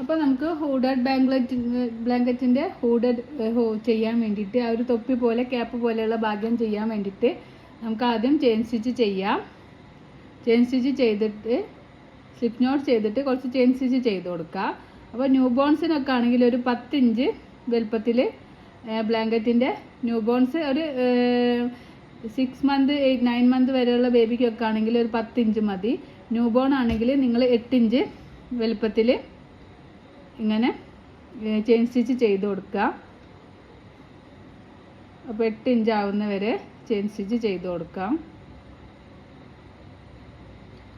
അപ്പോൾ നമുക്ക് hooded ബ്ലാങ്കറ്റിൻ്റെ hooded ചെയ്യാൻ വേണ്ടിയിട്ട് ആ ഒരു തൊപ്പി പോലെ ക്യാപ്പ് പോലെയുള്ള ഭാഗം ചെയ്യാൻ വേണ്ടിയിട്ട് നമുക്ക് ആദ്യം ചെയിൻ സ്റ്റിച്ച് ചെയ്യാം. ചെയിൻ സ്റ്റിച്ച് ചെയ്തിട്ട് സ്ലിപ്പ് നോട്ട് ചെയ്തിട്ട് കുറച്ച് ചെയിൻ സ്റ്റിച്ച് ചെയ്ത് കൊടുക്കുക. അപ്പോൾ ന്യൂ ബോൺസിനൊക്കെ ആണെങ്കിൽ ഒരു 10 ഇഞ്ച് വലുപ്പത്തിൽ ബ്ലാങ്കറ്റിൻ്റെ ന്യൂ ബോൺസ് ഒരു 6 മന്ത് 9 മന്ത് വരെയുള്ള ബേബിക്കൊക്കെ ആണെങ്കിൽ ഒരു 10 ഇഞ്ച് മതി. ന്യൂ ബോൺ ആണെങ്കിൽ നിങ്ങൾ 8 ഇഞ്ച് വലുപ്പത്തിൽ ഇങ്ങനെ ചെയിൻ സ്റ്റിച്ച് ചെയ്ത് കൊടുക്കുക. അപ്പോൾ 8 ഇഞ്ച് ആവുന്ന വരെ ചെയിൻ സ്റ്റിച്ച് ചെയ്ത് കൊടുക്കാം.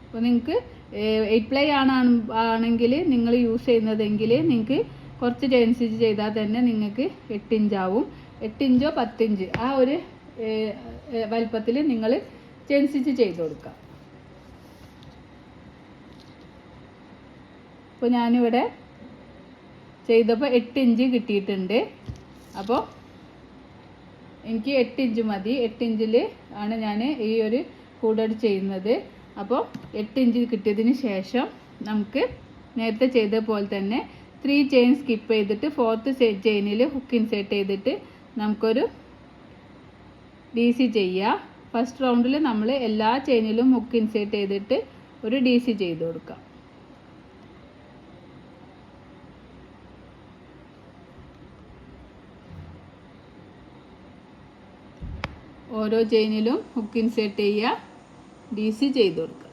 അപ്പോൾ നിങ്ങൾക്ക് 8 പ്ലൈ ആണെങ്കിൽ നിങ്ങൾ യൂസ് ചെയ്യുന്നതെങ്കിൽ നിങ്ങൾക്ക് കുറച്ച് ചെയിൻ സ്റ്റിച്ച് ചെയ്താൽ തന്നെ നിങ്ങൾക്ക് 8 ഇഞ്ചാവും. 8 ഇഞ്ചോ 10 ഇഞ്ച് ആ ഒരു വലുപ്പത്തിൽ നിങ്ങൾ ചെയിൻ സ്റ്റിച്ച് ചെയ്ത് കൊടുക്കുക. അപ്പോൾ ഞാനിവിടെ ചെയ്തപ്പോൾ 8 ഇഞ്ച് കിട്ടിയിട്ടുണ്ട്. അപ്പോൾ എനിക്ക് 8 ഇഞ്ച് മതി. 8 ഇഞ്ചിൽ ആണ് ഞാൻ ഈ ഒരു ഹൂഡഡ് ചെയ്യുന്നത്. അപ്പോൾ 8 ഇഞ്ച് കിട്ടിയതിന് ശേഷം നമുക്ക് നേരത്തെ ചെയ്ത പോലെ തന്നെ 3 ചെയിൻ സ്കിപ്പ് ചെയ്തിട്ട് 4th ചെയിനിൽ ഹുക്ക് ഇൻസേർട്ട് ചെയ്തിട്ട് നമുക്കൊരു DC ചെയ്യുക. ഫസ്റ്റ് റൗണ്ടിൽ നമ്മൾ എല്ലാ ചെയിനിലും ഹുക്ക് ഇൻസേർട്ട് ചെയ്തിട്ട് ഒരു DC ചെയ്ത് കൊടുക്കാം. ഓരോ ചെയിനിലും ഹുക്ക് ഇൻസേർട്ട് ചെയ്യുക, DC ചെയ്ത് കൊടുക്കുക.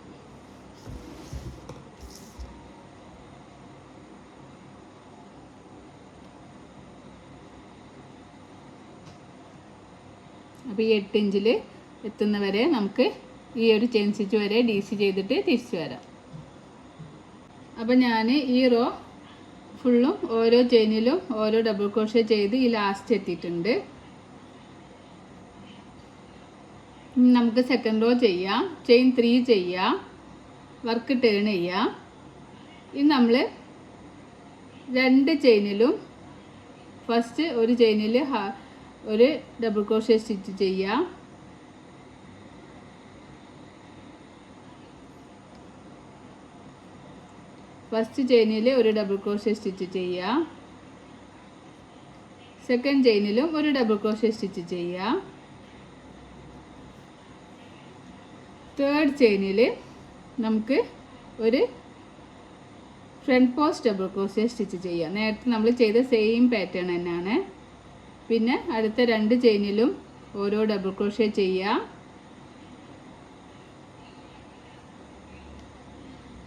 അപ്പോൾ ഈ 8 ഇഞ്ചിൽ എത്തുന്നവരെ നമുക്ക് ഈ ഒരു ചെയിൻ സ്റ്റിച്ച് വരെ DC ചെയ്തിട്ട് തിരിച്ചു വരാം. അപ്പോൾ ഞാൻ ഈ റോ ഫുള്ളും ഓരോ ചെയിനിലും ഓരോ ഡബിൾ ക്രോഷേ ചെയ്ത് ഈ ലാസ്റ്റ് എത്തിയിട്ടുണ്ട്. നമുക്ക് സെക്കൻഡ് റോ ചെയ്യാം. ചെയിൻ 3 ചെയ്യാം, വർക്ക് ടേൺ ചെയ്യാം. ഇനി നമ്മൾ 2 ചെയിനിലും ഫസ്റ്റ് ഒരു ചെയിനിൽ ഒരു ഡബിൾ ക്രോഷേ സ്റ്റിച്ച് ചെയ്യാം. ഫസ്റ്റ് ചെയിനിൽ ഒരു ഡബിൾ ക്രോഷേ സ്റ്റിച്ച് ചെയ്യാം. സെക്കൻഡ് ചെയിനിലും ഒരു ഡബിൾ ക്രോഷേ സ്റ്റിച്ച് ചെയ്യാം. തേർഡ് ചെയിനിൽ നമുക്ക് ഒരു front post double crochet stitch ചെയ്യാം. നേരത്തെ നമ്മൾ ചെയ്ത സെയിം പാറ്റേൺ തന്നെയാണ്. പിന്നെ അടുത്ത 2 ചെയിനിലും ഓരോ ഡബിൾ ക്രോഷേ ചെയ്യാം.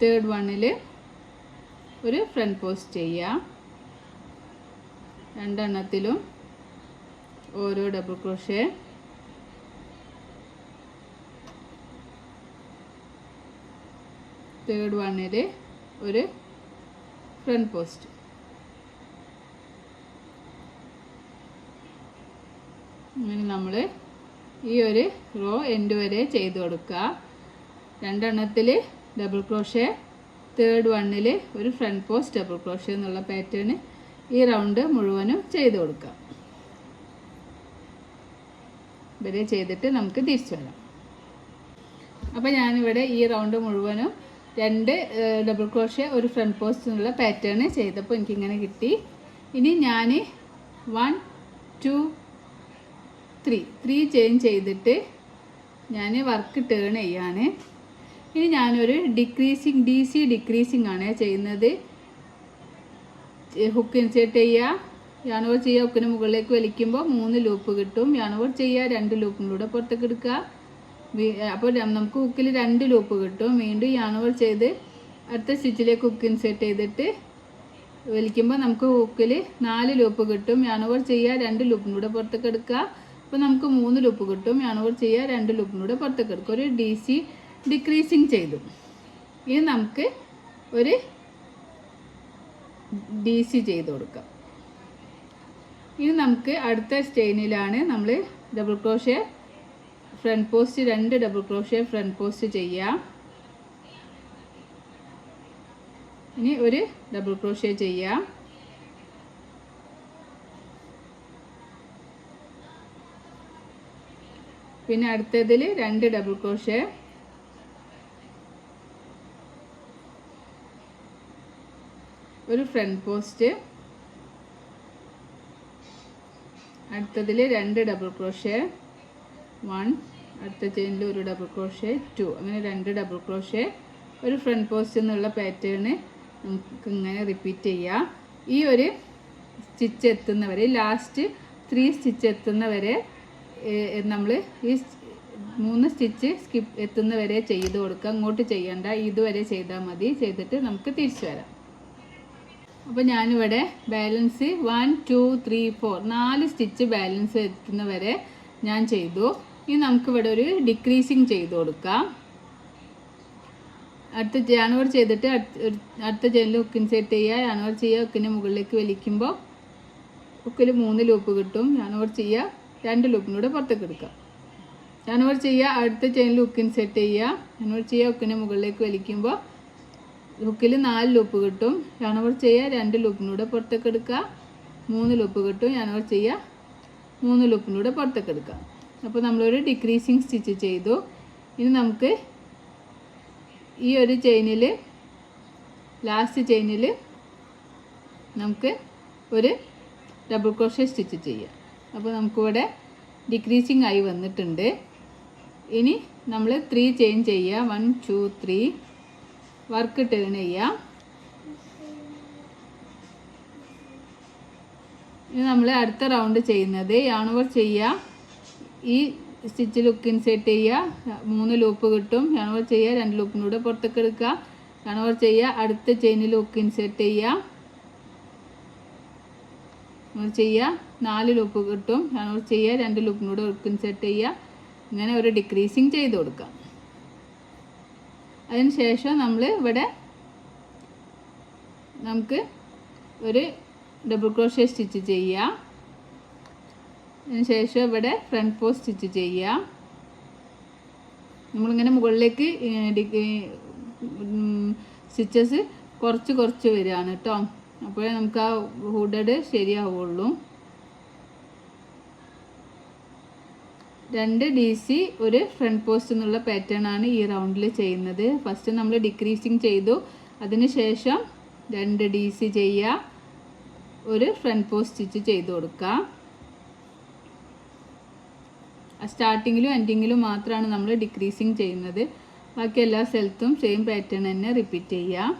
തേർഡ് വണ്ണിൽ ഒരു ഫ്രണ്ട് പോസ്റ്റ് ചെയ്യാം. 2 എണ്ണത്തിലും ഓരോ ഡബിൾ ക്രോഷേ. തേർഡ് വണ്ണിൽ ഒരു ഫ്രണ്ട് പോസ്റ്റ്. അങ്ങനെ നമ്മൾ ഈ ഒരു റോ എൻഡ് വരെ ചെയ്ത് കൊടുക്കുക. 2 എണ്ണത്തിൽ ഡബിൾ ക്രോഷേ, തേർഡ് വണ്ണിൽ ഒരു ഫ്രണ്ട് പോസ്റ്റ് ഡബിൾ ക്രോഷേ എന്നുള്ള പാറ്റേൺ ഈ റൗണ്ട് മുഴുവനും ചെയ്ത് കൊടുക്കാം. വരെ ചെയ്തിട്ട് നമുക്ക് തിരിച്ചു വരാം. അപ്പോൾ ഞാനിവിടെ ഈ റൗണ്ട് മുഴുവനും 2 ഡബിൾ ക്രോഷേ ഒരു ഫ്രണ്ട് പോസ്റ്റ് എന്നുള്ള പാറ്റേൺ ചെയ്തപ്പോൾ എനിക്കിങ്ങനെ കിട്ടി. ഇനി ഞാൻ 1 2 3 ചെയിൻ ചെയ്തിട്ട് ഞാൻ വർക്ക് ടേൺ ചെയ്യാണ്. ഇനി ഞാനൊരു DC ഡിക്രീസിങ് ആണ് ചെയ്യുന്നത്. ഹുക്ക് ഇൻസേർട്ട് ചെയ്യുക, യാൺ ഓവർ ചെയ്യുക, ഹുക്കിന് മുകളിലേക്ക് വലിക്കുമ്പോൾ 3 ലൂപ്പ് കിട്ടും. യാൺ ഓവർ ചെയ്യുക, 2 ലൂപ്പിലൂടെ പുറത്തേക്ക് എടുക്കുക. അപ്പോൾ നമുക്ക് ഹുക്കിൽ 2 ലൂപ്പ് കിട്ടും. വീണ്ടും യാൺ ഓവർ ചെയ്ത് അടുത്ത സ്റ്റിച്ചിലേക്ക് ഹുക്ക് ഇൻസേർട്ട് ചെയ്തിട്ട് വലിക്കുമ്പോൾ നമുക്ക് ഹുക്കിൽ 4 ലൂപ്പ് കിട്ടും. യാൺ ഓവർ ചെയ്യുക, 2 ലൂപ്പിലൂടെ പുറത്തേക്ക് എടുക്കുക. അപ്പോൾ നമുക്ക് 3 ലൂപ്പ് കിട്ടും. യാൺ ഓവർ ചെയ്യുക, 2 ലൂപ്പിലൂടെ പുറത്തേക്ക് എടുക്കുക. ഒരു DC ഡിക്രീസിങ് ചെയ്തു. ഇനി നമുക്ക് ഒരു DC ചെയ്ത് കൊടുക്കാം. ഇനി നമുക്ക് അടുത്ത ചെയിനിലാണ് നമ്മൾ double crochet front post 2 double crochet front post ചെയ്യാം. ഇനി ഒരു ഡബിൾ ക്രോഷേ ചെയ്യാം. പിന്നെ അടുത്തതിൽ 2 ഡബിൾ ക്രോഷേ, ഒരു ഫ്രണ്ട് പോസ്റ്റ്, അടുത്തതിൽ 2 ഡബിൾ ക്രോഷേ 1, അടുത്ത ചെയിനിൽ ഒരു ഡബിൾ ക്രോഷേ 2, അങ്ങനെ 2 ഡബിൾ ക്രോഷേ ഒരു ഫ്രണ്ട് പോസ്റ്റ് എന്നുള്ള പാറ്റേൺ നമുക്ക് ഇങ്ങനെ റിപ്പീറ്റ് ചെയ്യാം. ഈ ഒരു സ്റ്റിച്ച് എത്തുന്നവരെ, ലാസ്റ്റ് 3 സ്റ്റിച്ച് എത്തുന്നവരെ നമ്മൾ ഈ 3 സ്റ്റിച്ച് എത്തുന്നവരെ ചെയ്ത് കൊടുക്കുക. അങ്ങോട്ട് ചെയ്യണ്ട, ഇതുവരെ ചെയ്താൽ മതി. ചെയ്തിട്ട് നമുക്ക് തിരിച്ചു വരാം. അപ്പോൾ ഞാനിവിടെ ബാലൻസ് 1 2 3 4 4 സ്റ്റിച്ച് ബാലൻസ് എത്തുന്നവരെ ഞാൻ ചെയ്തു. ഇനി നമുക്കിവിടെ ഒരു ഡിക്രീസിങ് ചെയ്ത് കൊടുക്കാം. അടുത്ത യാണോർ ചെയ്തിട്ട് അടുത്ത ചെയിനിൽ ഹുക്ക് ഇൻസേർട്ട് ചെയ്യുക. യാണോർ ചെയ്യുക, ഹുക്കിനെ മുകളിലേക്ക് വലിക്കുമ്പോൾ ഹുക്കിൽ 3 ലൂപ്പ് കിട്ടും. യാണോർ ചെയ്യുക, 2 ലൂപ്പിനൂടെ പുറത്തേക്ക് എടുക്കുക. യാണോർ ചെയ്യുക, അടുത്ത ചെയിനിൽ ഹുക്ക് ഇൻസേർട്ട് ചെയ്യുക. യാണോർ ചെയ്യുക, ഹുക്കിനെ മുകളിലേക്ക് വലിക്കുമ്പോൾ ഹുക്കിൽ 4 ലൂപ്പ് കിട്ടും. യാണോർ ചെയ്യുക, 2 ലൂപ്പിനൂടെ പുറത്തേക്ക് എടുക്കുക, 3 ലൂപ്പ് കിട്ടും. യാണോർ ചെയ്യുക, 3 ലൂപ്പിനൂടെ പുറത്തേക്ക് എടുക്കുക. അപ്പോൾ നമ്മളൊരു ഡിക്രീസിങ് സ്റ്റിച്ച് ചെയ്തു. ഇനി നമുക്ക് ഈ ഒരു ചെയിനിൽ, ലാസ്റ്റ് ചെയിനിൽ നമുക്ക് ഒരു ഡബിൾ ക്രോഷേ സ്റ്റിച്ച് ചെയ്യാം. അപ്പോൾ നമുക്കിവിടെ ഡിക്രീസിങ് ആയി വന്നിട്ടുണ്ട്. ഇനി നമ്മൾ 3 ചെയിൻ ചെയ്യുക. 1 2 3 വർക്ക് ടേൺ ചെയ്യാം. ഇനി നമ്മൾ അടുത്ത റൗണ്ട് ചെയ്യുന്നത് യാണോവർ ചെയ്യുക, ഈ സ്റ്റിച്ചിൽ ഹുക്ക് ഇൻസേർട്ട് ചെയ്യുക, 3 ലൂപ്പ് കിട്ടും. യാണോവർ ചെയ്യുക, 2 ലൂപ്പിനൂടെ പുറത്തേക്ക് എടുക്കുക. യാണോവർ ചെയ്യുക, അടുത്ത ചെയിനിൽ ഹുക്ക് ഇൻസേർട്ട് ചെയ്യുക. ചെയ്യുക, 4 ലൂപ്പ് കിട്ടും. യാണോവർ ചെയ്യുക, 2 ലൂപ്പിനൂടെ ഹുക്ക് ഇൻസേർട്ട് ചെയ്യുക. ഇങ്ങനെ ഒരു ഡിക്രീസിങ് ചെയ്ത് കൊടുക്കാം. അതിന് ശേഷം നമ്മൾ ഇവിടെ നമുക്ക് ഒരു ഡബിൾ ക്രോഷേ സ്റ്റിച്ച് ചെയ്യുക. അതിന് ശേഷം ഇവിടെ ഫ്രണ്ട് പോസ്റ്റ് സ്റ്റിച്ച് ചെയ്യുക. നമ്മളിങ്ങനെ മുകളിലേക്ക് സ്റ്റിച്ചസ് കുറച്ച് വരികയാണ് കേട്ടോ. അപ്പോഴേ നമുക്ക് ആ ഹുഡഡ് ശരിയാവുള്ളൂ. 2 DC ഒരു ഫ്രണ്ട് പോസ്റ്റ് എന്നുള്ള പാറ്റേൺ ആണ് ഈ റൗണ്ടിൽ ചെയ്യുന്നത്. ഫസ്റ്റ് നമ്മൾ ഡിക്രീസിങ് ചെയ്തു, അതിന് ശേഷം 2 DC ചെയ്യുക, ഒരു ഫ്രണ്ട് പോസ്റ്റ് സ്റ്റിച്ച് ചെയ്ത് കൊടുക്കുക. സ്റ്റാർട്ടിങ്ങിലും എൻഡിങ്ങിലും മാത്രമാണ് നമ്മൾ ഡിക്രീസിങ് ചെയ്യുന്നത്. ബാക്കി എല്ലാ സ്ഥലത്തും സെയിം പാറ്റേൺ തന്നെ റിപ്പീറ്റ് ചെയ്യുക.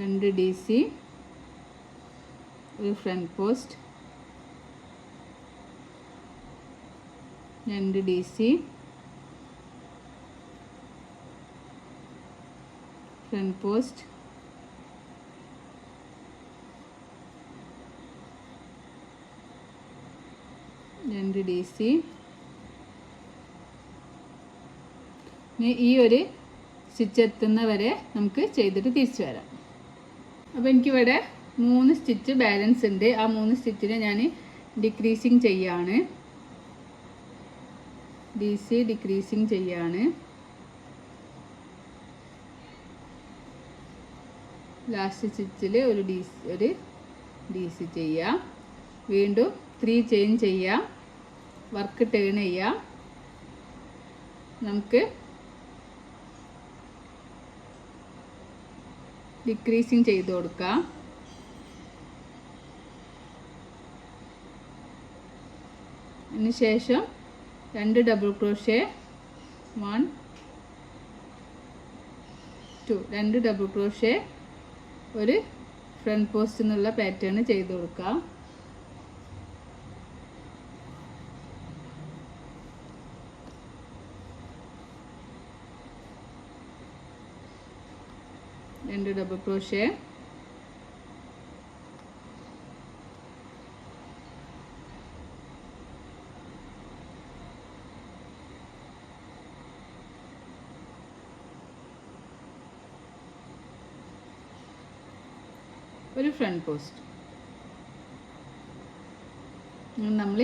2 DC ഒരു front post, 2 DC front post, 2 DC. ഈ ഒരു സ്റ്റിച്ച് എത്തുന്നവരെ നമുക്ക് ചെയ്തിട്ട് തിരിച്ചു വരാം. അപ്പോൾ എനിക്കിവിടെ 3 സ്റ്റിച്ച് ബാലൻസ് ഉണ്ട്. ആ 3 സ്റ്റിച്ചിനെ ഞാൻ ഡിക്രീസിങ് ചെയ്യാണ്. DC ഡിക്രീസിങ് ചെയ്യാണ്. ലാസ്റ്റ് സ്റ്റിച്ചിൽ ഒരു DC ചെയ്യുക. വീണ്ടും 3 ചെയിൻ ചെയ്യുക, വർക്ക് ടേൺ ചെയ്യുക. നമുക്ക് ഡിക്രീസിങ് ചെയ്ത് കൊടുക്കാം. അതിന് ശേഷം 2 ഡബിൾ ക്രോഷേ 1 2 2 ഡബിൾ ക്രോഷേ ഒരു ഫ്രണ്ട് പോസ്റ്റ് എന്നുള്ള പാറ്റേൺ ചെയ്ത് കൊടുക്കാം. രണ്ട് ഡബിൾ ക്രോഷേ, ഒരു ഫ്രണ്ട് പോസ്റ്റ്. നമ്മൾ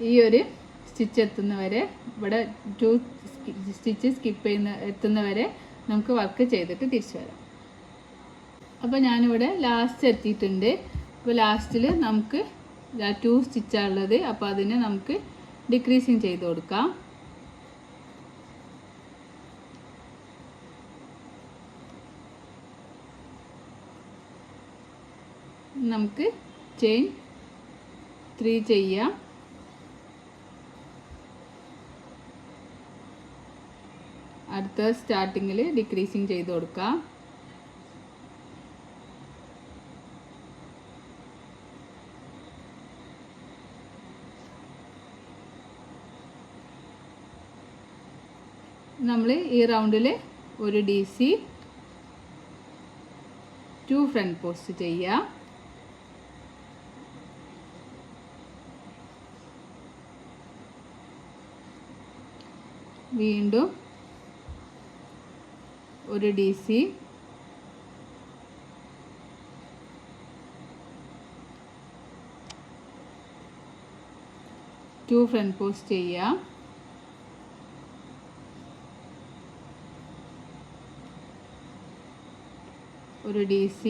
ഈ ഒരു സ്റ്റിച്ച് എത്തുന്നവരെ, ഇവിടെ 2 സ്റ്റിച്ച് എത്തുന്നവരെ നമുക്ക് വർക്ക് ചെയ്തിട്ട് തിരിച്ചു വരാം. അപ്പോൾ ഞാനിവിടെ ലാസ്റ്റ് എത്തിയിട്ടുണ്ട്. അപ്പോൾ ലാസ്റ്റിൽ നമുക്ക് 2 സ്റ്റിച്ചാണ് ഉള്ളത്. അപ്പോൾ അതിനെ നമുക്ക് ഡിക്രീസിങ് ചെയ്ത് കൊടുക്കാം. നമുക്ക് ചെയിൻ 3 ചെയ്യാം. അടുത്ത സ്റ്റാർട്ടിങ്ങിൽ ഡിക്രീസിങ് ചെയ്ത് കൊടുക്കാം. നമ്മൾ ഈ റൗണ്ടിൽ ഒരു DC 2 ഫ്രണ്ട് പോസ്റ്റ് ചെയ്യാം. വീണ്ടും ഒരു DC 2 ഫ്രണ്ട് പോസ്റ്റ് ചെയ്യാം. ഒരു DC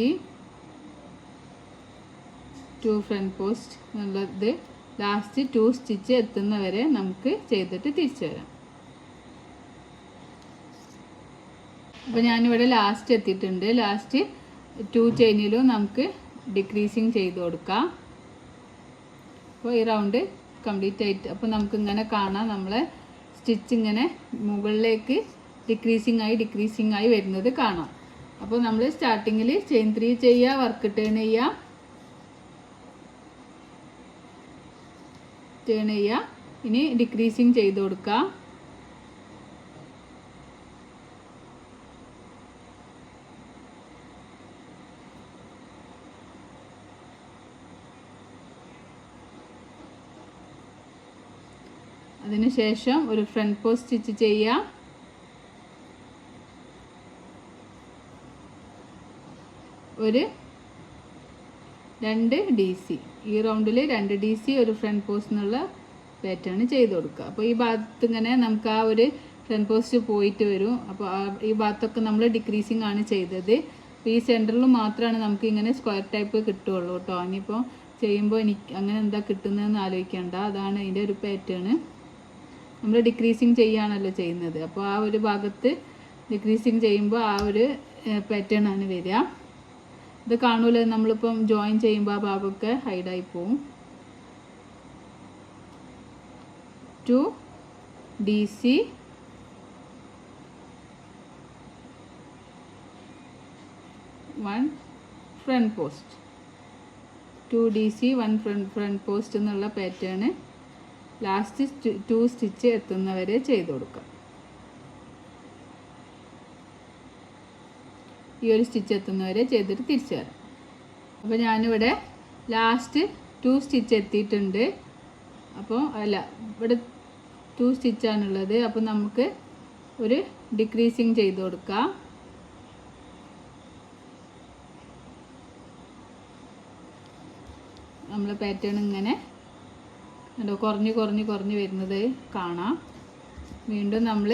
2 ഫ്രണ്ട് പോസ്റ്റ് എന്നുള്ളത് ലാസ്റ്റ് 2 സ്റ്റിച്ച് എത്തുന്നവരെ നമുക്ക് ചെയ്തിട്ട് തിരിച്ചു വരാം. അപ്പോൾ ഞാനിവിടെ ലാസ്റ്റ് എത്തിയിട്ടുണ്ട്. ലാസ്റ്റ് 2 ചെയിനിലും നമുക്ക് ഡിക്രീസിങ് ചെയ്ത് കൊടുക്കാം. അപ്പോൾ ഈ റൗണ്ട് കംപ്ലീറ്റ് ആയിട്ട് അപ്പോൾ നമുക്കിങ്ങനെ കാണാം, നമ്മളെ സ്റ്റിച്ച് ഇങ്ങനെ മുകളിലേക്ക് ഡിക്രീസിങ് ആയി വരുന്നത് കാണാം. അപ്പോൾ നമ്മൾ സ്റ്റാർട്ടിങ്ങിൽ ചെയിൻ 3 ചെയ്യുക, വർക്ക് ടേൺ ചെയ്യുക. ഇനി ഡിക്രീസിങ് ചെയ്ത് കൊടുക്കുക. അതിനുശേഷം ഒരു ഫ്രണ്ട് പോസ്റ്റ് സ്റ്റിച്ച് ചെയ്യുക. ഒരു 2 DC ഈ റൗണ്ടിൽ 2 DC ഒരു ഫ്രണ്ട് പോസ്റ്റ് എന്നുള്ള പാറ്റേൺ ചെയ്ത് കൊടുക്കുക. അപ്പോൾ ഈ ഭാഗത്ത് ഇങ്ങനെ നമുക്ക് ആ ഒരു ഫ്രണ്ട് പോസ്റ്റ് പോയിട്ട് വരും. അപ്പോൾ ഈ ഭാഗത്തൊക്കെ നമ്മൾ ഡിക്രീസിങ് ആണ് ചെയ്തത്. അപ്പോൾ ഈ സെൻറ്ററിൽ മാത്രമാണ് നമുക്ക് ഇങ്ങനെ സ്ക്വയർ ടൈപ്പ് കിട്ടുകയുള്ളൂ കേട്ടോ. ഇനിയിപ്പോൾ ചെയ്യുമ്പോൾ എനിക്ക് അങ്ങനെ എന്താ കിട്ടുന്നതെന്ന് ആലോചിക്കേണ്ട, അതാണ് അതിൻ്റെ ഒരു പാറ്റേൺ. നമ്മൾ ഡിക്രീസിങ് ചെയ്യുകയാണല്ലോ ചെയ്യുന്നത്. അപ്പോൾ ആ ഒരു ഭാഗത്ത് ഡിക്രീസിങ് ചെയ്യുമ്പോൾ ആ ഒരു പാറ്റേൺ ആണ് വരിക. ഇത് കാണൂല, നമ്മളിപ്പം ജോയിൻ ചെയ്യുമ്പോൾ ആ ഭാഗമൊക്കെ ഹൈഡായി പോവും. 2 DC 1 front post, 2 DC 1 front post എന്നുള്ള പാറ്റേൺ ലാസ്റ്റ് 2 സ്റ്റിച്ച് എത്തുന്നവരെ ചെയ്ത് കൊടുക്കാം. ഈ ഒരു സ്റ്റിച്ച് എത്തുന്നവരെ ചെയ്തിട്ട് തിരിച്ചു വരാം. അപ്പോൾ ഞാനിവിടെ ലാസ്റ്റ് 2 സ്റ്റിച്ച് എത്തിയിട്ടുണ്ട്. അപ്പോൾ ഇവിടെ 2 സ്റ്റിച്ചാണുള്ളത്. അപ്പോൾ നമുക്ക് ഒരു ഡിക്രീസിങ് ചെയ്ത് കൊടുക്കാം. നമ്മളെ പാറ്റേൺ ഇങ്ങനെ കുറഞ്ഞ് വരുന്നത് കാണാം. വീണ്ടും നമ്മൾ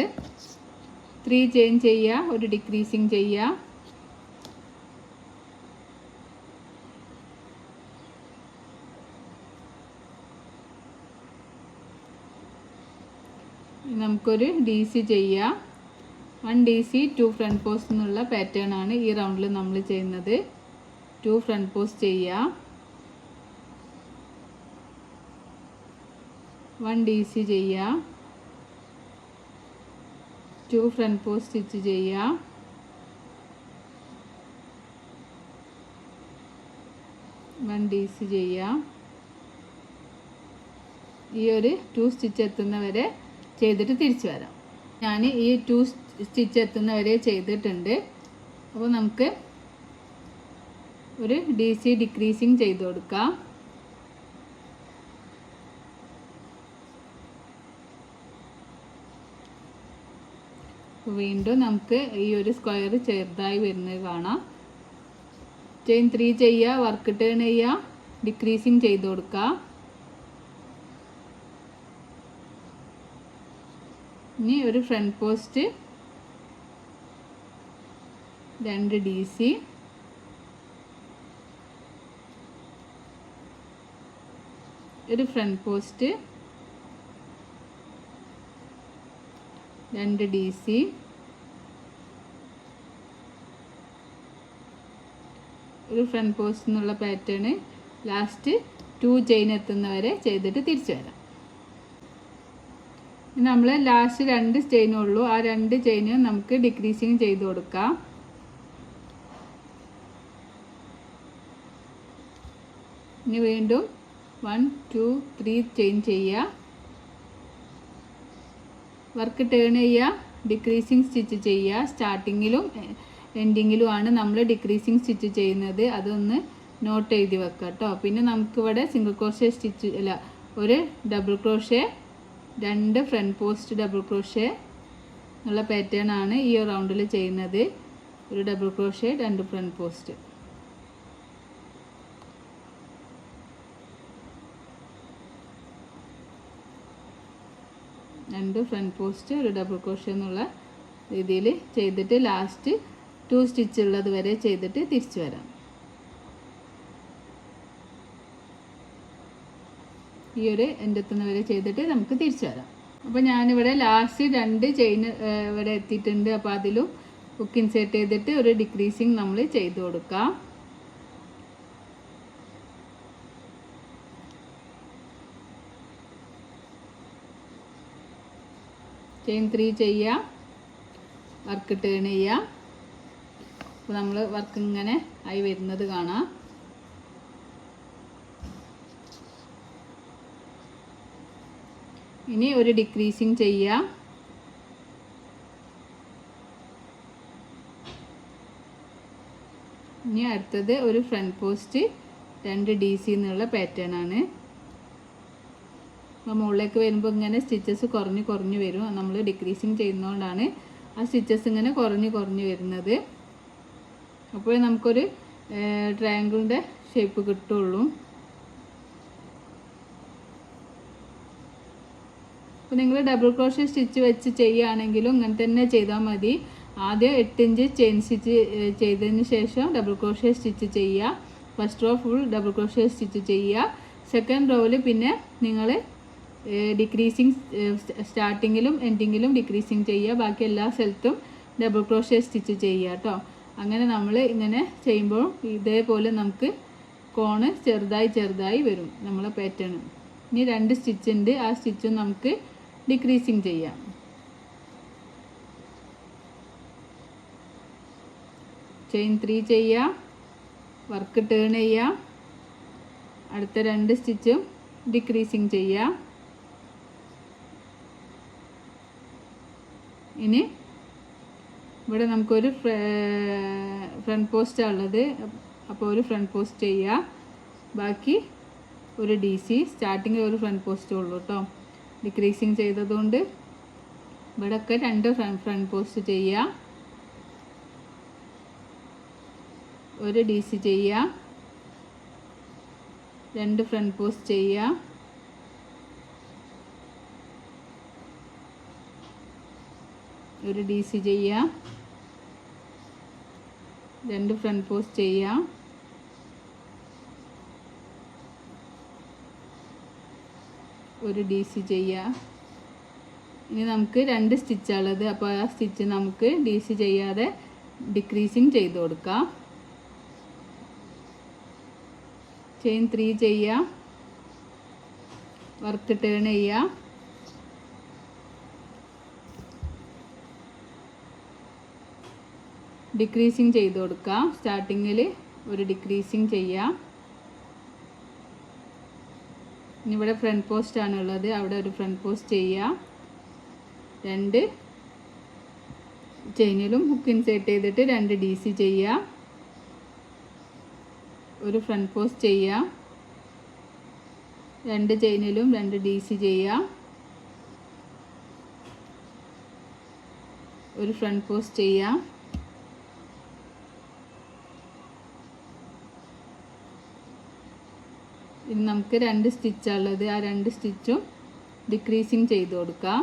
3 ചെയിൻ ചെയ്യുക, ഒരു ഡിക്രീസിങ് ചെയ്യുക. നമുക്കൊരു DC ചെയ്യാം. 1 DC 2 ഫ്രണ്ട് പോസ്റ്റ് എന്നുള്ള പാറ്റേൺ ആണ് ഈ റൗണ്ടിൽ നമ്മൾ ചെയ്യുന്നത്. 2 ഫ്രണ്ട് പോസ്റ്റ് ചെയ്യുക, 1 DC ചെയ്യുക, 2 ഫ്രണ്ട് പോസ്റ്റ് സ്റ്റിച്ച് ചെയ്യുക, DC ചെയ്യുക. ഈ ഒരു 2 സ്റ്റിച്ച് എത്തുന്നവരെ ചെയ്തിട്ട് തിരിച്ചു വരാം. ഞാൻ ഈ 2 സ്റ്റിച്ച് എത്തുന്നവരെ ചെയ്തിട്ടുണ്ട്. അപ്പോൾ നമുക്ക് ഒരു DC ഡിക്രീസിങ് ചെയ്ത് കൊടുക്കാം. വീണ്ടും നമുക്ക് ഈ ഒരു സ്ക്വയർ ചെറുതായി വരുന്നത് കാണാം. ചെയിൻ 3 ചെയ്യുക, വർക്ക് ടേൺ ചെയ്യുക, ഡിക്രീസിങ് ചെയ്ത് കൊടുക്കുക. ഇനി ഒരു ഫ്രണ്ട് പോസ്റ്റ് 2 DC, ഒരു ഫ്രണ്ട് പോസ്റ്റ് 2 DC, ഒരു ഫ്രണ്ട് പോസ്റ്റ് എന്നുള്ള പാറ്റേൺ ലാസ്റ്റ് 2 ചെയിൻ എത്തുന്നവരെ ചെയ്തിട്ട് തിരിച്ചു വരാം. നമ്മൾ ലാസ്റ്റ് 2 ചെയിനുള്ളൂ, ആ 2 ചെയിനും നമുക്ക് ഡിക്രീസിങ് ചെയ്ത് കൊടുക്കാം. ഇനി വീണ്ടും 1 2 3 ചെയിൻ ചെയ്യുക, വർക്ക് ടേൺ ചെയ്യുക, ഡിക്രീസിങ് സ്റ്റിച്ച് ചെയ്യുക. സ്റ്റാർട്ടിങ്ങിലും എൻഡിങ്ങിലുമാണ് നമ്മൾ ഡിക്രീസിങ് സ്റ്റിച്ച് ചെയ്യുന്നത്, അതൊന്ന് നോട്ട് എഴുതി വെക്കുക കേട്ടോ. പിന്നെ നമുക്കിവിടെ സിംഗിൾ ക്രോഷേ സ്റ്റിച്ച് അല്ല, ഒരു double crochet, 2 front post double crochet എന്നുള്ള പാറ്റേൺ ആണ് ഈ റൗണ്ടിൽ ചെയ്യുന്നത്. ഒരു ഡബിൾ ക്രോഷേ, 2 ഫ്രണ്ട് പോസ്റ്റ്. രണ്ട് ഫ്രണ്ട് പോസ്റ്റ്, ഒരു ഡബിൾ ക്രോഷേ എന്നുള്ള രീതിയിൽ ചെയ്തിട്ട് ലാസ്റ്റ് 2 സ്റ്റിച്ച് ഉള്ളത് വരെ ചെയ്തിട്ട് തിരിച്ചു വരാം. ഈ ഒരു എൻഡെത്തുന്ന വരെ ചെയ്തിട്ട് നമുക്ക് തിരിച്ചു വരാം. അപ്പോൾ ഞാനിവിടെ ലാസ്റ്റ് 2 ചെയിൻ ഇവിടെ എത്തിയിട്ടുണ്ട്. അപ്പോൾ അതിലും ഹുക്ക് ഇൻസേർട്ട് ചെയ്തിട്ട് ഒരു ഡിക്രീസിങ് നമ്മൾ ചെയ്ത് കൊടുക്കാം. ചെയിൻ 3 ചെയ്യുക, വർക്ക് ടേൺ ചെയ്യുക. അപ്പോൾ നമ്മൾ വർക്ക് ഇങ്ങനെ ആയി വരുന്നത് കാണാം. ഇനി ഒരു ഡിക്രീസിങ് ചെയ്യുക. ഇനി അടുത്തത് ഒരു ഫ്രണ്ട് പോസ്റ്റ് 2 DC എന്നുള്ള പാറ്റേൺ ആണ്. അപ്പോൾ മുകളിലേക്ക് വരുമ്പോൾ ഇങ്ങനെ സ്റ്റിച്ചസ് കുറഞ്ഞു വരും. നമ്മൾ ഡിക്രീസിങ് ചെയ്യുന്നതുകൊണ്ടാണ് ആ സ്റ്റിച്ചസ് ഇങ്ങനെ കുറഞ്ഞു വരുന്നത്. അപ്പോൾ നമുക്കൊരു ട്രയാങ്കിളിൻ്റെ ഷേപ്പ് കിട്ടുള്ളൂ. അപ്പോൾ നിങ്ങൾ ഡബിൾ ക്രോഷേ സ്റ്റിച്ച് വെച്ച് ചെയ്യുകയാണെങ്കിലും ഇങ്ങനെ തന്നെ ചെയ്താൽ മതി. ആദ്യം 8 ഇഞ്ച് ചെയിൻ സ്റ്റിച്ച് ചെയ്തതിന് ശേഷം ഡബിൾ ക്രോഷേ സ്റ്റിച്ച് ചെയ്യുക. First row full double crochet stitch ചെയ്യുക. സെക്കൻഡ് റോയിൽ പിന്നെ നിങ്ങൾ ഡിക്രീസിങ് സ്റ്റാർട്ടിങ്ങിലും എൻഡിങ്ങിലും ഡിക്രീസിങ് ചെയ്യുക. ബാക്കി എല്ലാ സ്ഥലത്തും ഡബിൾ ക്രോഷേ സ്റ്റിച്ച് ചെയ്യുക കേട്ടോ. അങ്ങനെ നമ്മൾ ഇങ്ങനെ ചെയ്യുമ്പോൾ ഇതേപോലെ നമുക്ക് കോണ് ചെറുതായി വരും നമ്മളെ പാറ്റേൺ. ഇനി 2 സ്റ്റിച്ച് ഉണ്ട്, ആ സ്റ്റിച്ചും നമുക്ക് ഡിക്രീസിങ് ചെയ്യാം. ചെയിൻ 3 ചെയ്യുക, വർക്ക് ടേൺ ചെയ്യുക, അടുത്ത 2 സ്റ്റിച്ചും ഡിക്രീസിങ് ചെയ്യുക. ഇനി ഇവിടെ നമുക്കൊരു ഫ്രണ്ട് പോസ്റ്റാണ് ഉള്ളത്, അപ്പോൾ ഒരു ഫ്രണ്ട് പോസ്റ്റ് ചെയ്യുക. ബാക്കി ഒരു DC, സ്റ്റാർട്ടിങ്ങിൽ ഒരു ഫ്രണ്ട് പോസ്റ്റേ ഉള്ളൂ കേട്ടോ. ഡിക്രീസിങ് ചെയ്തതുകൊണ്ട് ഇവിടെയൊക്കെ 2 ഫ്രണ്ട് പോസ്റ്റ് ചെയ്യുക, ഒരു DC ചെയ്യുക, 2 ഫ്രണ്ട് പോസ്റ്റ് ചെയ്യുക, ഒരു DC ചെയ്യുക, 2 ഫ്രണ്ട് പോസ്റ്റ് ചെയ്യുക, ഒരു DC ചെയ്യുക. ഇനി നമുക്ക് 2 സ്റ്റിച്ചാണുള്ളത്, അപ്പോൾ ആ സ്റ്റിച്ച് നമുക്ക് DC ചെയ്യാതെ ഡിക്രീസിങ് ചെയ്ത് കൊടുക്കാം. ചെയിൻ 3 ചെയ്യുക, വർക്ക് ടേൺ ചെയ്യുക, ഡിക്രീസിങ് ചെയ്ത് കൊടുക്കുക. സ്റ്റാർട്ടിങ്ങിൽ ഒരു ഡിക്രീസിങ് ചെയ്യുക. ഇനി ഇവിടെ ഫ്രണ്ട് പോസ്റ്റ് ആണ് ഉള്ളത്, അവിടെ ഒരു ഫ്രണ്ട് പോസ്റ്റ് ചെയ്യുക. 2 ചെയിനിലും ഹുക്ക് ഇൻസേർട്ട് ചെയ്തിട്ട് 2 DC ചെയ്യുക, ഒരു ഫ്രണ്ട് പോസ്റ്റ് ചെയ്യുക, 2 ചെയിനിലും 2 DC ചെയ്യുക, ഒരു ഫ്രണ്ട് പോസ്റ്റ് ചെയ്യുക. ഇനി നമുക്ക് 2 സ്റ്റിച്ചാണുള്ളത്, ആ 2 സ്റ്റിച്ചും ഡിക്രീസിങ് ചെയ്ത് കൊടുക്കാം.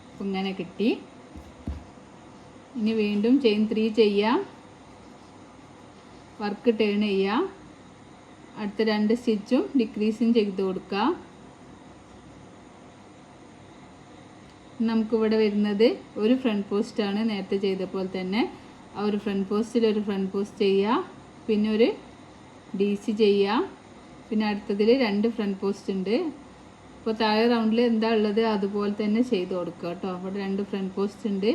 അപ്പം ഇങ്ങനെ കിട്ടി. ഇനി വീണ്ടും ചെയിൻ 3 ചെയ്യുക, വർക്ക് ടേൺ ചെയ്യുക, അടുത്ത 2 സ്റ്റിച്ചും ഡിക്രീസിങ് ചെയ്ത് കൊടുക്കുക. നമുക്കിവിടെ വരുന്നത് ഒരു ഫ്രണ്ട് പോസ്റ്റാണ്, നേരത്തെ ചെയ്ത പോലെ തന്നെ ആ ഒരു ഫ്രണ്ട് പോസ്റ്റിൽ ഒരു ഫ്രണ്ട് പോസ്റ്റ് ചെയ്യുക, പിന്നെ ഒരു DC ചെയ്യുക, പിന്നെ അടുത്തതിൽ 2 ഫ്രണ്ട് പോസ്റ്റ് ഉണ്ട്. ഇപ്പോൾ താഴെ റൗണ്ടിൽ എന്താ ഉള്ളത് അതുപോലെ തന്നെ ചെയ്ത് കൊടുക്കുക കേട്ടോ. അവിടെ 2 ഫ്രണ്ട് പോസ്റ്റ് ഉണ്ട്,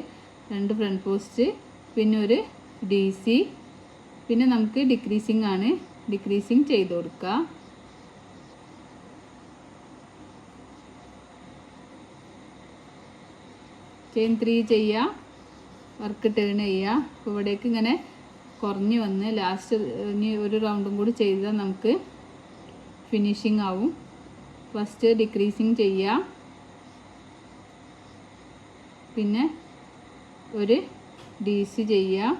2 ഫ്രണ്ട് പോസ്റ്റ്, പിന്നെ ഒരു DC, പിന്നെ നമുക്ക് ഡിക്രീസിങ് ആണ്, ഡിക്രീസിങ് ചെയ്ത് കൊടുക്കുക. ചെയിൻ 3 ചെയ്യുക, വർക്ക് ടേൺ ചെയ്യുക. അപ്പോൾ ഇവിടേക്ക് ഇങ്ങനെ കുറഞ്ഞ് വന്ന് ലാസ്റ്റ് ഇനി ഒരു റൗണ്ടും കൂടി ചെയ്താൽ നമുക്ക് ഫിനിഷിംഗ് ആവും. ഫസ്റ്റ് ഡിക്രീസിങ് ചെയ്യുക, പിന്നെ ഒരു DC ചെയ്യുക,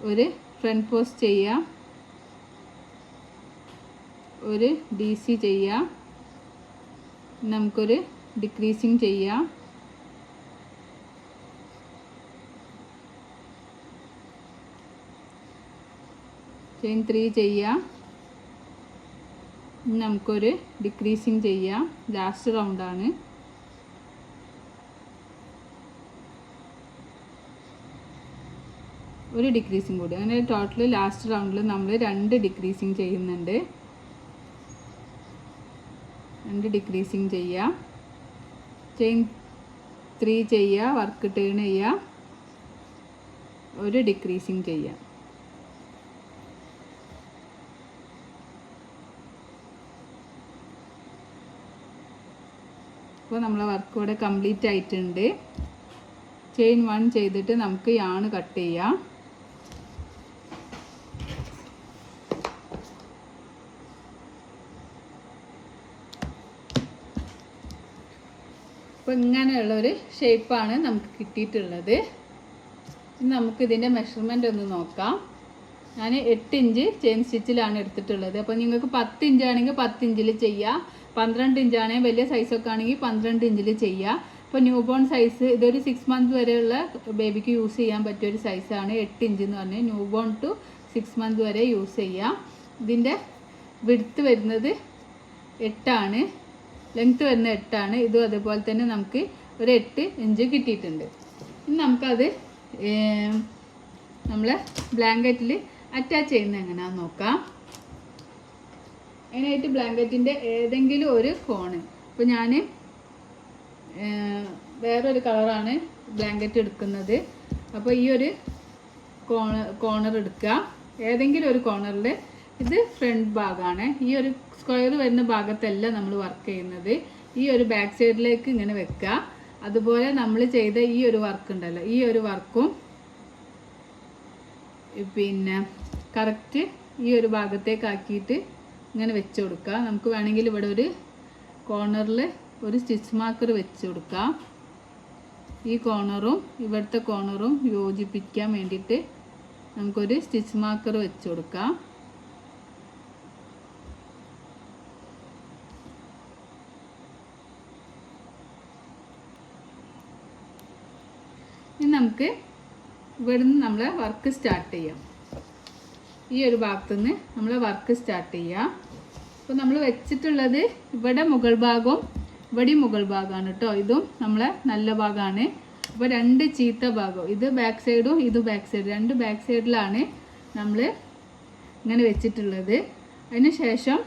ഒരു ഫ്രണ്ട് പോസ്റ്റ് ചെയ്യുക, ഒരു DC ചെയ്യുക, നമുക്കൊരു ഡിക്രീസിങ് ചെയ്യാം. ചെയിൻ 3 ചെയ്യുക, നമുക്കൊരു ഡിക്രീസിങ് ചെയ്യാം. ലാസ്റ്റ് റൗണ്ടാണ്. ഒരു ഡിക്രീസിങ് കൂടി. അങ്ങനെ ടോട്ടൽ ലാസ്റ്റ് റൗണ്ടിൽ നമ്മൾ 2 ഡിക്രീസിങ് ചെയ്യുന്നുണ്ട്. 2 ഡിക്രീസിങ് ചെയ്യുക, ചെയിൻ 3 ചെയ്യുക, വർക്ക് ടേൺ ചെയ്യുക, ഒരു ഡിക്രീസിങ് ചെയ്യുക. അപ്പോൾ നമ്മളെ വർക്ക് ഇവിടെ കംപ്ലീറ്റ് ആയിട്ടുണ്ട്. ചെയിൻ 1 ചെയ്തിട്ട് നമുക്ക് യാൺ കട്ട് ചെയ്യാം. അപ്പോൾ ഇങ്ങനെയുള്ളൊരു ഷേപ്പാണ് നമുക്ക് കിട്ടിയിട്ടുള്ളത്. ഇനി നമുക്ക് ഇതിൻ്റെ മെഷർമെൻ്റ് ഒന്ന് നോക്കാം. ഞാൻ 8 ഇഞ്ച് ചെയിൻ സ്റ്റിച്ചിലാണ് എടുത്തിട്ടുള്ളത്. അപ്പോൾ നിങ്ങൾക്ക് 10 ഇഞ്ചാണെങ്കിൽ 10 ഇഞ്ചിൽ ചെയ്യുക, 12 ഇഞ്ചാണെങ്കിൽ വലിയ സൈസൊക്കെ ആണെങ്കിൽ 12 ഇഞ്ചിൽ ചെയ്യുക. ഇപ്പോൾ ന്യൂ ബോൺ സൈസ് ഇതൊരു 6 മന്ത് വരെയുള്ള ബേബിക്ക് യൂസ് ചെയ്യാൻ പറ്റിയൊരു സൈസാണ് 8 ഇഞ്ച് എന്ന് പറഞ്ഞാൽ. ന്യൂ ബോൺ ടു 6 മന്ത് വരെ യൂസ് ചെയ്യാം. ഇതിൻ്റെ വിഡ്ത്ത് വരുന്നത് 8 ആണ്, ലെങ്ത്ത് വരുന്നത് 8 ആണ്. ഇതും അതുപോലെ തന്നെ നമുക്ക് ഒരു 8 ഇഞ്ച് കിട്ടിയിട്ടുണ്ട്. ഇനി നമുക്കത് നമ്മളെ ബ്ലാങ്കറ്റിൽ അറ്റാച്ച് ചെയ്യുന്നത് എങ്ങനെയാണെന്ന് നോക്കാം. അതിനായിട്ട് ബ്ലാങ്കറ്റിൻ്റെ ഏതെങ്കിലും ഒരു കോണ്, ഇപ്പോൾ ഞാൻ വേറൊരു കളറാണ് ബ്ലാങ്കറ്റ് എടുക്കുന്നത്. അപ്പോൾ ഈ ഒരു കോണർ എടുക്കുക, ഏതെങ്കിലും ഒരു കോണറിൽ. ഇത് ഫ്രണ്ട് ഭാഗമാണ്. ഈ ഒരു സ്ക്വയർ വരുന്ന ഭാഗത്തല്ല നമ്മൾ വർക്ക് ചെയ്യുന്നത്. ഈ ഒരു ബാക്ക് സൈഡിലേക്ക് ഇങ്ങനെ വെക്കുക. അതുപോലെ നമ്മൾ ചെയ്ത ഈ ഒരു വർക്ക് ഉണ്ടല്ലോ, ഈ ഒരു വർക്കും പിന്നെ കറക്റ്റ് ഈ ഒരു ഭാഗത്തേക്ക് ആക്കിയിട്ട് ഇങ്ങനെ വെച്ച് കൊടുക്കുക. നമുക്ക് വേണമെങ്കിൽ ഇവിടെ ഒരു കോർണറിൽ ഒരു സ്റ്റിച്ച് മാർക്കർ വെച്ച് കൊടുക്കാം. ഈ കോർണറും ഇവിടുത്തെ കോർണറും യോജിപ്പിക്കാൻ വേണ്ടിയിട്ട് നമുക്കൊരു സ്റ്റിച്ച് മാർക്കർ വെച്ച് കൊടുക്കാം. ഇനി നമുക്ക് ഇവിടുന്ന് നമ്മളെ വർക്ക് സ്റ്റാർട്ട് ചെയ്യാം. ഈ ഒരു ഭാഗത്തുനിന്ന് നമ്മൾ വർക്ക് സ്റ്റാർട്ട് ചെയ്യാം. അപ്പോൾ നമ്മൾ വെച്ചിട്ടുള്ളത് ഇവിടെ മുകൾ ഭാഗവും ഇവിടെയും മുകൾ ഭാഗമാണ് കേട്ടോ. ഇതും നമ്മളെ നല്ല ഭാഗമാണ്. അപ്പോൾ 2 ചീത്ത ഭാഗം, ഇത് ബാക്ക് സൈഡും ഇത് ബാക്ക് സൈഡ്, 2 ബാക്ക് സൈഡിലാണ് നമ്മൾ ഇങ്ങനെ വെച്ചിട്ടുള്ളത്. അതിന് ശേഷം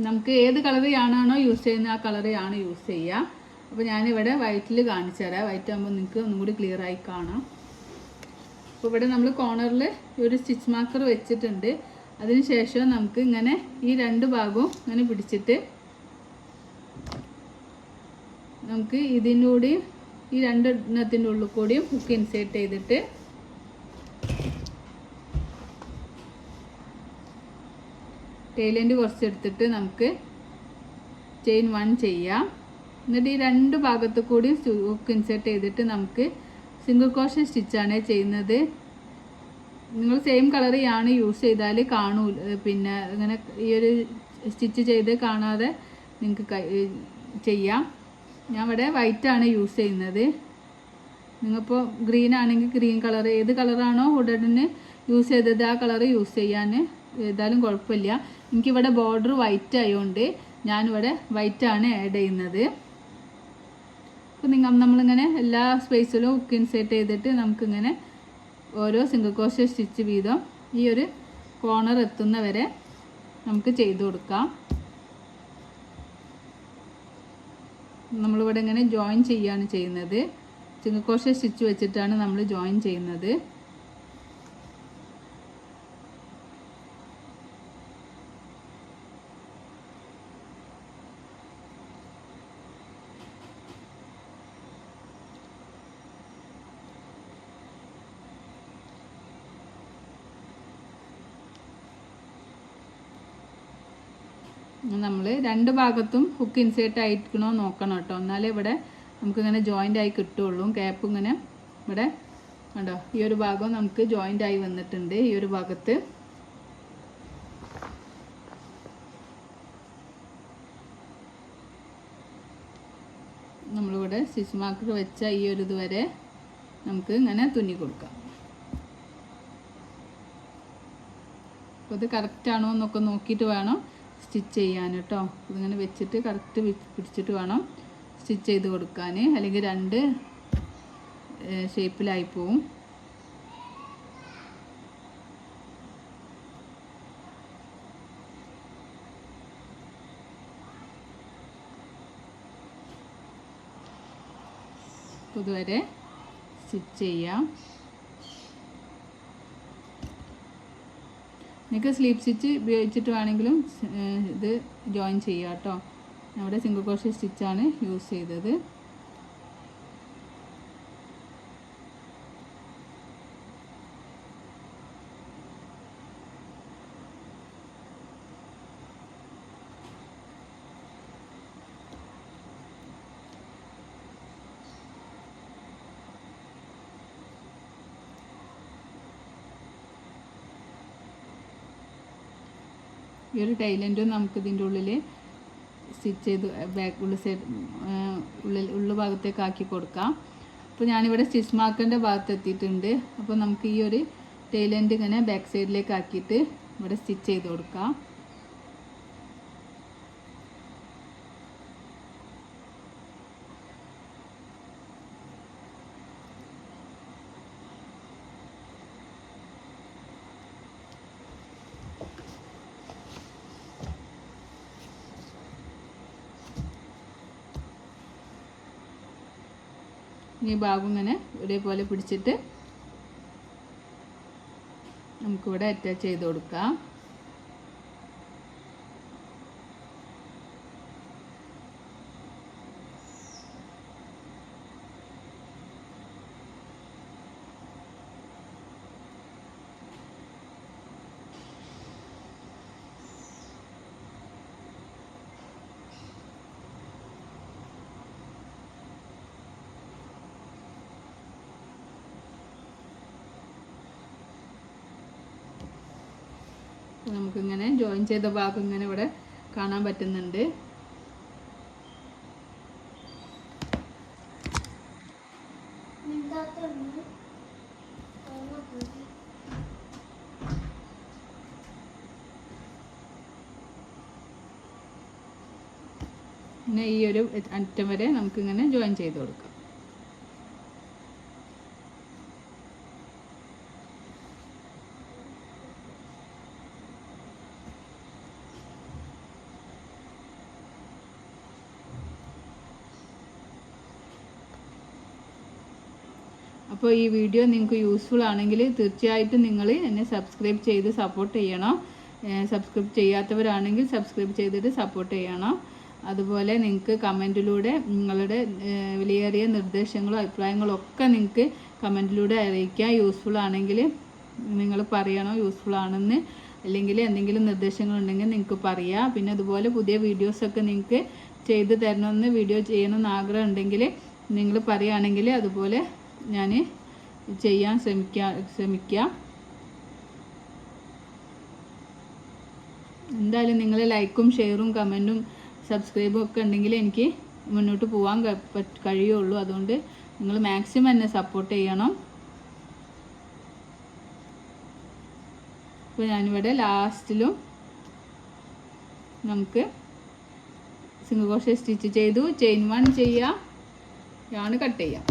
നമുക്ക് ഏത് കളറാണോ യൂസ് ചെയ്യുന്നത് ആ കളറാണ് യൂസ് ചെയ്യുക. അപ്പോൾ ഞാനിവിടെ വൈറ്റിൽ കാണിച്ചു തരാം. വൈറ്റ് ആകുമ്പോൾ നിങ്ങൾക്ക് ഒന്നും കൂടി ക്ലിയർ ആയി കാണാം. അപ്പോൾ ഇവിടെ നമ്മൾ കോർണറിൽ ഒരു സ്റ്റിച്ച് മാർക്കർ വെച്ചിട്ടുണ്ട്. അതിന് ശേഷം നമുക്ക് ഇങ്ങനെ ഈ 2 ഭാഗവും ഇങ്ങനെ പിടിച്ചിട്ട് നമുക്ക് ഇതിൻ്റെ കൂടിയും ഈ 2 എണ്ണത്തിൻ്റെ ഉള്ളിൽ കൂടിയും ഹുക്ക് ഇൻസേർട്ട് ചെയ്തിട്ട് ടൈലൻഡ് കുറച്ചെടുത്തിട്ട് നമുക്ക് ചെയിൻ 1 ചെയ്യാം. എന്നിട്ട് ഈ 2 ഭാഗത്തു കൂടി ഹുക്ക് ഇൻസേർട്ട് ചെയ്തിട്ട് നമുക്ക് സിംഗിൾ ക്രോഷേ സ്റ്റിച്ചാണ് ചെയ്യുന്നത്. നിങ്ങൾ സെയിം കളറാണ് യൂസ് ചെയ്താൽ കാണൂല, പിന്നെ ഇങ്ങനെ ഈ ഒരു സ്റ്റിച്ച് ചെയ്ത് കാണാതെ നിങ്ങൾക്ക് ചെയ്യാം. ഞാൻ ഇവിടെ വൈറ്റാണ് യൂസ് ചെയ്യുന്നത്. നിങ്ങളിപ്പോൾ ഗ്രീൻ ആണെങ്കിൽ ഗ്രീൻ കളർ, ഏത് കളറാണോ ഹുഡഡിന് യൂസ് ചെയ്തത് ആ കളർ യൂസ് ചെയ്യാൻ ഏതായാലും കുഴപ്പമില്ല. എനിക്കിവിടെ ബോർഡർ വൈറ്റ് ആയതുകൊണ്ട് ഞാനിവിടെ വൈറ്റാണ് ആഡ് ചെയ്യുന്നത്. അപ്പോൾ നമ്മളിങ്ങനെ എല്ലാ സ്പേസിലും ഹുക്ക് ഇൻസേർട്ട് ചെയ്തിട്ട് നമുക്കിങ്ങനെ ഓരോ സിംഗിൾ ക്രോഷേ സ്റ്റിച്ച് വീതം ഈ ഒരു കോർണർ എത്തുന്ന വരെ നമുക്ക് ചെയ്ത് കൊടുക്കാം. നമ്മളിവിടെ ഇങ്ങനെ ജോയിൻ ചെയ്യാണ് ചെയ്യുന്നത്. സിംഗിൾ ക്രോഷേ സ്റ്റിച്ച് വെച്ചിട്ടാണ് നമ്മൾ ജോയിൻ ചെയ്യുന്നത്. നമ്മൾ രണ്ട് ഭാഗത്തും ഹുക്ക് ഇൻസേർട്ട് ആയിരിക്കണോ നോക്കണം കേട്ടോ, എന്നാലേ ഇവിടെ നമുക്കിങ്ങനെ ജോയിൻ്റ് ആയി കിട്ടുള്ളൂ. ക്യാപ്പ് ഇങ്ങനെ ഇവിടെ കണ്ടോ, ഈ ഒരു ഭാഗം നമുക്ക് ജോയിൻ്റ് ആയി വന്നിട്ടുണ്ട്. ഈ ഒരു ഭാഗത്ത് നമ്മളിവിടെ സ്റ്റിച്ച് മാർക്കർ വെച്ച ഈ ഒരു ഇതുവരെ നമുക്ക് ഇങ്ങനെ തുന്നി കൊടുക്കാം. അപ്പോൾ ഇത് കറക്റ്റ് ആണോ എന്നൊക്കെ നോക്കിയിട്ട് വേണം സ്റ്റിച്ച് ചെയ്യാൻ കേട്ടോ. ഇതിങ്ങനെ വെച്ചിട്ട് കറക്റ്റ് പിടിച്ചിട്ട് വേണം സ്റ്റിച്ച് ചെയ്ത് കൊടുക്കാൻ, അല്ലെങ്കിൽ രണ്ട് ഷേപ്പിലായി പോവും. ഇതുവരെ സ്റ്റിച്ച് ചെയ്യാം. നിങ്ങൾക്ക് സ്ലീപ്പ് സ്റ്റിച്ച് ഉപയോഗിച്ചിട്ട് വേണമെങ്കിലും ഇത് ജോയിൻ ചെയ്യാം കേട്ടോ. അവിടെ സിംഗിൾ ക്രോഷേ സ്റ്റിച്ചാണ് യൂസ് ചെയ്തത്. ഈ ഒരു ടൈലൻറ്റും നമുക്ക് ഇതിൻ്റെ ഉള്ളിൽ സ്റ്റിച്ച് ചെയ്ത് ബാക്ക് ഉള്ളിൽ സൈഡ് ഉള്ളു ഭാഗത്തേക്ക് ആക്കി കൊടുക്കാം. അപ്പോൾ ഞാനിവിടെ സ്റ്റിച്ച് മാർക്കറിൻ്റെ ഭാഗത്ത് എത്തിയിട്ടുണ്ട്. അപ്പോൾ നമുക്ക് ഈ ഒരു ടൈലൻറ്റ് ഇങ്ങനെ ബാക്ക് സൈഡിലേക്ക് ആക്കിയിട്ട് ഇവിടെ സ്റ്റിച്ച് ചെയ്ത് കൊടുക്കാം. ഈ ഭാഗം ഇങ്ങനെ ഒരേപോലെ പിടിച്ചിട്ട് നമുക്കിവിടെ അറ്റാച്ച് ചെയ്ത് കൊടുക്കാം. നമുക്കിങ്ങനെ ജോയിൻ ചെയ്ത ഭാഗം ഇങ്ങനെ ഇവിടെ കാണാൻ പറ്റുന്നുണ്ട്. പിന്നെ ഈ ഒരു അറ്റം വരെ നമുക്കിങ്ങനെ ജോയിൻ ചെയ്ത് കൊടുക്കാം. അപ്പോൾ ഈ വീഡിയോ നിങ്ങൾക്ക് യൂസ്ഫുൾ ആണെങ്കിൽ തീർച്ചയായിട്ടും നിങ്ങൾ എന്നെ സബ്സ്ക്രൈബ് ചെയ്ത് സപ്പോർട്ട് ചെയ്യണം. സബ്സ്ക്രൈബ് ചെയ്യാത്തവരാണെങ്കിൽ സബ്സ്ക്രൈബ് ചെയ്തിട്ട് സപ്പോർട്ട് ചെയ്യണം. അതുപോലെ നിങ്ങൾക്ക് കമൻറ്റിലൂടെ നിങ്ങളുടെ വിലയേറിയ നിർദ്ദേശങ്ങളും അഭിപ്രായങ്ങളും ഒക്കെ നിങ്ങൾക്ക് കമൻറ്റിലൂടെ അറിയിക്കാം. യൂസ്ഫുൾ ആണെങ്കിൽ നിങ്ങൾ പറയണം യൂസ്ഫുൾ ആണെന്ന്, അല്ലെങ്കിൽ എന്തെങ്കിലും നിർദ്ദേശങ്ങളുണ്ടെങ്കിൽ നിങ്ങൾക്ക് പറയാം. പിന്നെ അതുപോലെ പുതിയ വീഡിയോസൊക്കെ നിങ്ങൾക്ക് ചെയ്ത് തരണമെന്ന്, വീഡിയോ ചെയ്യണമെന്ന് ആഗ്രഹം ഉണ്ടെങ്കിൽ നിങ്ങൾ പറയുകയാണെങ്കിൽ അതുപോലെ ഞാൻ ചെയ്യാൻ ശ്രമിക്കാം. എന്തായാലും നിങ്ങൾ ലൈക്കും ഷെയറും കമൻറ്റും സബ്സ്ക്രൈബും ഒക്കെ ഉണ്ടെങ്കിൽ എനിക്ക് മുന്നോട്ട് പോകാൻ കഴിയുള്ളൂ. അതുകൊണ്ട് നിങ്ങൾ മാക്സിമം എന്നെ സപ്പോർട്ട് ചെയ്യണം. അപ്പോൾ ഞാനിവിടെ ലാസ്റ്റിലും നമുക്ക് സിംഗിൾ ക്രോഷേ സ്റ്റിച്ച് ചെയ്തു. ചെയിൻ 1 ചെയ്യാം. യാണ് കട്ട് ചെയ്യാം.